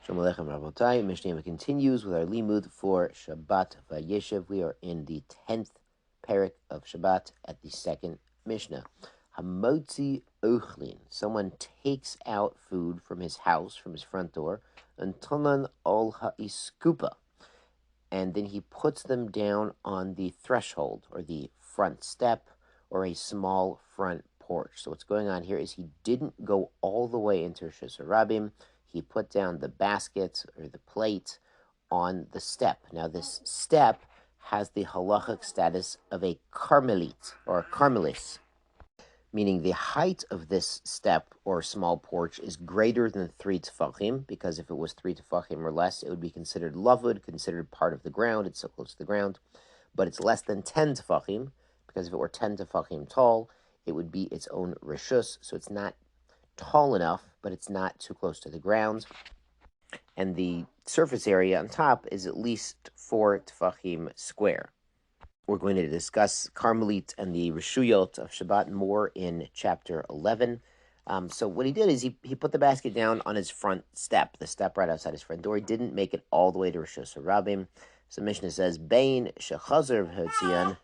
Shalom Aleichem Rabotai. Mishnah continues with our limud for Shabbat Vayeshev. We are in the 10th parak of Shabbat at the second Mishnah. Hamotzi Ochlin. Someone takes out food from his house, from his front door, Antonan al ha'iskupa, and then he puts them down on the threshold or the front step or a small front porch. So what's going on here is he didn't go all the way into Rishus Harabim. He put down the basket or the plate on the step. Now this step has the halachic status of a carmelite or a carmelis, meaning the height of this step or small porch is greater than 3 tefachim, because if it was 3 tefachim or less, it would be considered lavud, considered part of the ground. It's so close to the ground. But it's less than 10 tefachim, because if it were 10 tefachim tall, it would be its own rishus. So it's not tall enough, but it's not too close to the ground. And the surface area on top is at least 4 tefachim square. We're going to discuss Carmelit and the Rishuyot of Shabbat more in chapter 11. So what he did is he put the basket down on his front step, the step right outside his front door. He didn't make it all the way to Rishus Harabim. So Mishnah says, Bain shechazer v'hotzian,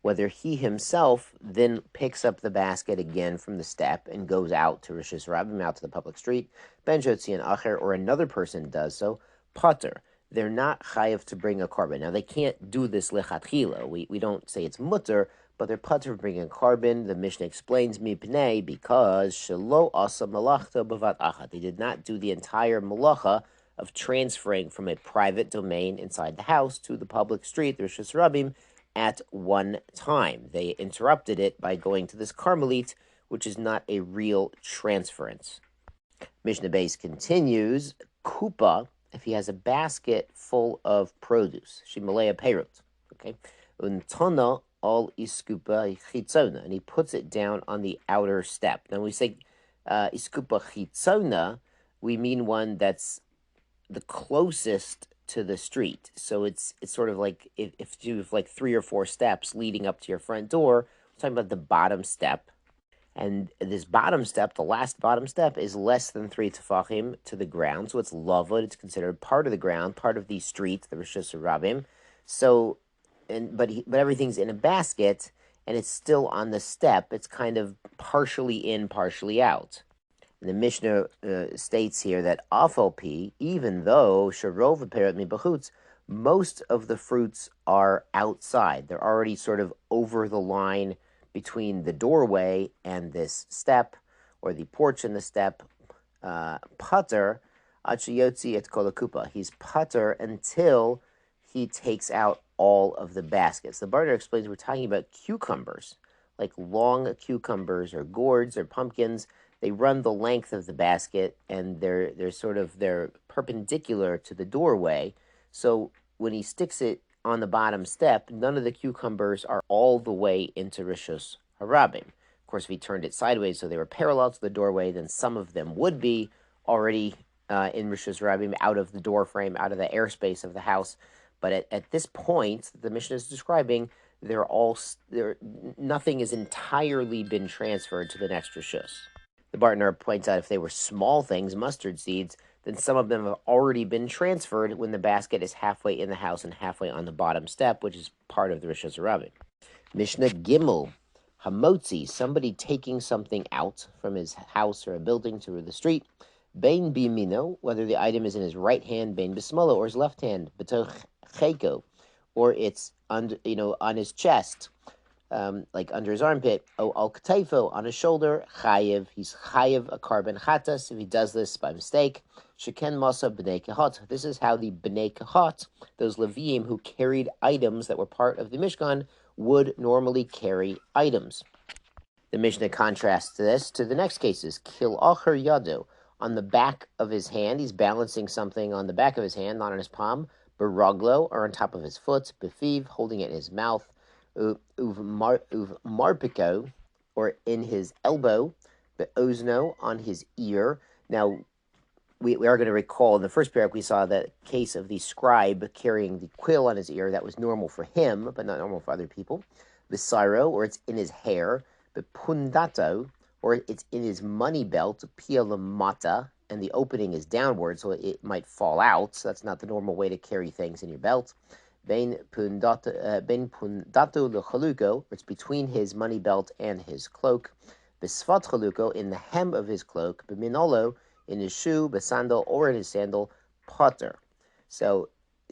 whether he himself then picks up the basket again from the step and goes out to Rishus Harabim, out to the public street, ben shotzian acher, or another person does so, pater. They're not chayav to bring a carbon. Now, they can't do this lechatchila. We don't say it's mutter, but they're pater for bringing a carbon. The Mishnah explains mipnei, because shelo asa malachta b'vat achat. They did not do the entire malacha of transferring from a private domain inside the house to the public street, the Rishus Harabim, at one time. They interrupted it by going to this carmelite, which is not a real transference. Mishnah Beis continues, kupa, if he has a basket full of produce, shimalea peirut, okay, untana al iskupa chitzona, and he puts it down on the outer step. Now, when we say iskupa chitzona, we mean one that's the closest to the street. So it's sort of like if you have like 3 or 4 steps leading up to your front door, we're talking about the bottom step. And this bottom step, the last bottom step, is less than 3 tefachim to the ground. So it's lavud. It's considered part of the ground, part of the street, the Rishus Harabim. So, but everything's in a basket, and it's still on the step. It's kind of partially in, partially out. And the Mishnah states here that afal pi, even though sharov v'perot mibachutz, most of the fruits are outside. They're already sort of over the line between the doorway and this step, or the porch and the step. Pater achiyotzi et kol hakupa. He's pater until he takes out all of the baskets. The Barter explains we're talking about cucumbers, like long cucumbers or gourds or pumpkins. They run the length of the basket, and they're perpendicular to the doorway. So when he sticks it on the bottom step, none of the cucumbers are all the way into Rishus Harabim. Of course, if he turned it sideways so they were parallel to the doorway, then some of them would be already in Rishus Harabim, out of the door frame, out of the airspace of the house. But at this point, the Mishnah is describing, nothing has entirely been transferred to the next Rishus. The Bartner points out if they were small things, mustard seeds, then some of them have already been transferred when the basket is halfway in the house and halfway on the bottom step, which is part of the Rishus Harabim. Mishnah Gimel, Hamotzi, somebody taking something out from his house or a building to the street, Bein bimino, whether the item is in his right hand, Bein bismolo, or his left hand, Betoch cheko, or it's on his chest, like under his armpit, al k'taifo, on his shoulder, chayev, he's chayev a carbon chatas if he does this by mistake. Sheken masa b'nei kehat. This is how the b'nei kehat, those Leviim who carried items that were part of the Mishkan, would normally carry items. The Mishnah contrasts this to the next cases. Kil acher yado, on the back of his hand, he's balancing something on the back of his hand, not on his palm. Beraglo, or on top of his foot. Befiv, holding it in his mouth. Uv marpiko, or in his elbow. Be'ozno, on his ear. Now, we are going to recall in the first parak we saw the case of the scribe carrying the quill on his ear. That was normal for him, but not normal for other people. Besairo, or it's in his hair. Bepundato, or it's in his money belt. Pia lamata, and the opening is downward, so it might fall out. So that's not the normal way to carry things in your belt. Ben pundato lechaluko, it's between his money belt and his cloak. Besvat chaluko, in the hem of his cloak. Beminolo, in his shoe, besandal, or in his sandal, potter. So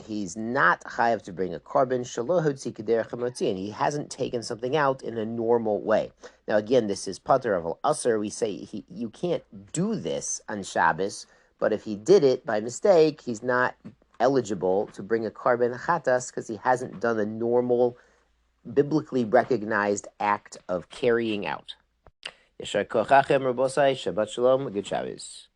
he's not chayav to bring a carbon, and he hasn't taken something out in a normal way. Now again, this is potter of al-asr. We say you can't do this on Shabbos, but if he did it by mistake, he's not eligible to bring a carbon chatas because he hasn't done a normal, biblically recognized act of carrying out. Yeshar kochachem rabosai, Shabbat shalom, good Shabbos.